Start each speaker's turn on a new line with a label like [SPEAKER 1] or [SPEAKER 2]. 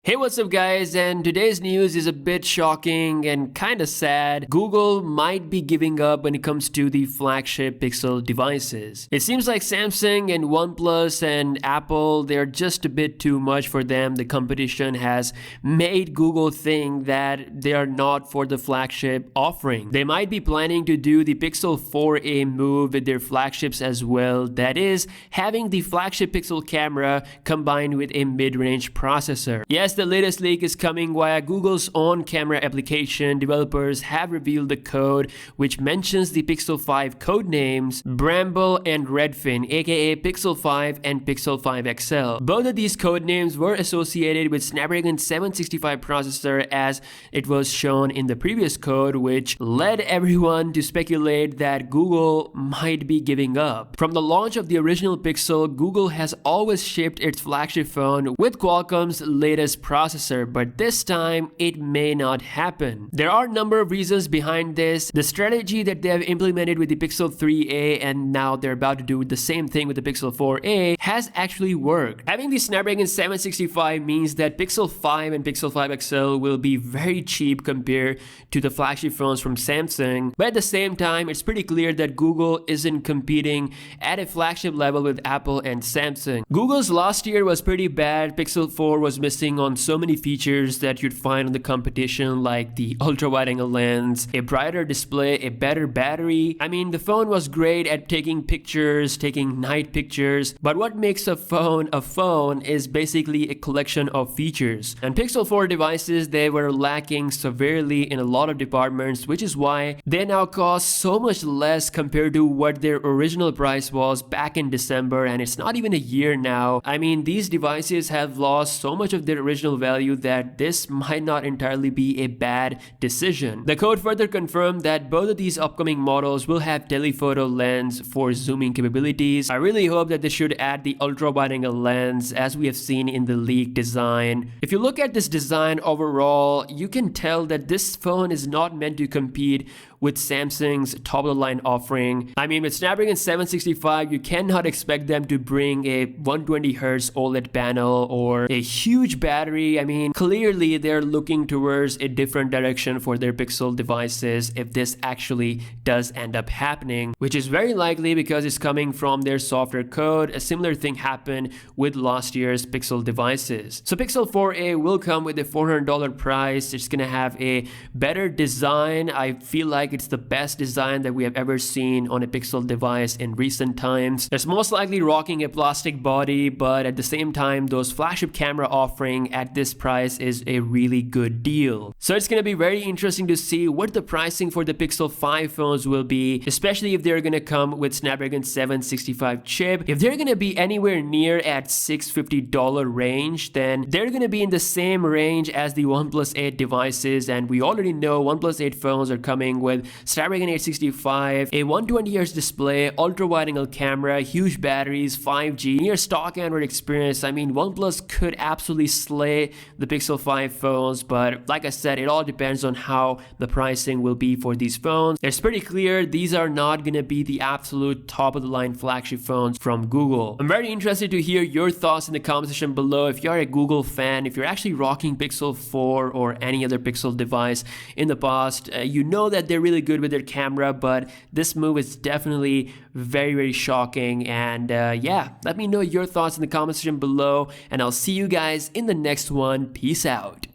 [SPEAKER 1] Hey, what's up guys, and today's news is a bit shocking and kinda sad. Google might be giving up when it comes to the flagship Pixel devices. It seems like Samsung and OnePlus and Apple, they're just a bit too much for them. The competition has made Google think that they are not for the flagship offering. They might be planning to do the Pixel 4a move with their flagships as well. That is, having the flagship Pixel camera combined with a mid-range processor. Yes, the latest leak is coming via Google's own camera application. Developers have revealed the code which mentions the Pixel 5 code names Bramble and Redfin, aka Pixel 5 and Pixel 5 XL. Both of these code names were associated with Snapdragon 765 processor as it was shown in the previous code, which led everyone to speculate that Google might be giving up. From the launch of the original Pixel, Google has always shipped its flagship phone with Qualcomm's latest processor, but this time it may not happen. There are a number of reasons behind this. The strategy that they have implemented with the Pixel 3a and now they're about to do the same thing with the Pixel 4a has actually worked. Having the Snapdragon 765 means that Pixel 5 and Pixel 5 XL will be very cheap compared to the flagship phones from Samsung, but at the same time it's pretty clear that Google isn't competing at a flagship level with Apple and Samsung. Google's last year was pretty bad. Pixel 4 was missing on so many features that you'd find on the competition, like the ultra-wide-angle lens, a brighter display, a better battery. I mean, the phone was great at taking pictures, taking night pictures, but what makes a phone is basically a collection of features. And Pixel 4 devices, they were lacking severely in a lot of departments, which is why they now cost so much less compared to what their original price was back in December, and it's not even a year now. I mean, these devices have lost so much of their original value that this might not entirely be a bad decision. The code further confirmed that both of these upcoming models will have telephoto lens for zooming capabilities. I really hope that they should add the ultra wide angle lens as we have seen in the leaked design. If you look at this design overall, you can tell that this phone is not meant to compete with Samsung's top-of-the-line offering. I mean, with Snapdragon 765, you cannot expect them to bring a 120Hz OLED panel or a huge battery. I mean, clearly they're looking towards a different direction for their Pixel devices if this actually does end up happening, which is very likely because it's coming from their software code. A similar thing happened with last year's Pixel devices. So Pixel 4a will come with a $400 price. It's gonna have a better design. I feel like it's the best design that we have ever seen on a Pixel device in recent times. It's most likely rocking a plastic body, but at the same time, those flagship camera offering at this price is a really good deal. So it's gonna be very interesting to see what the pricing for the Pixel 5 phones will be, especially if they're gonna come with Snapdragon 765 chip. If they're gonna be anywhere near at $650 range, then they're gonna be in the same range as the OnePlus 8 devices, and we already know OnePlus 8 phones are coming with Snapdragon 865, a 120Hz display, ultra-wide-angle camera, huge batteries, 5G, near stock Android experience. I mean, OnePlus could absolutely slay the Pixel 5 phones, but like I said, it all depends on how the pricing will be for these phones. It's pretty clear these are not gonna be the absolute top-of-the-line flagship phones from Google. I'm very interested to hear your thoughts in the comment section below. If you're a Google fan, if you're actually rocking Pixel 4 or any other Pixel device in the past, you know that they're really good with their camera, but this move is definitely very shocking. And yeah, let me know your thoughts in the comment section below, and I'll see you guys in the next one. Peace out.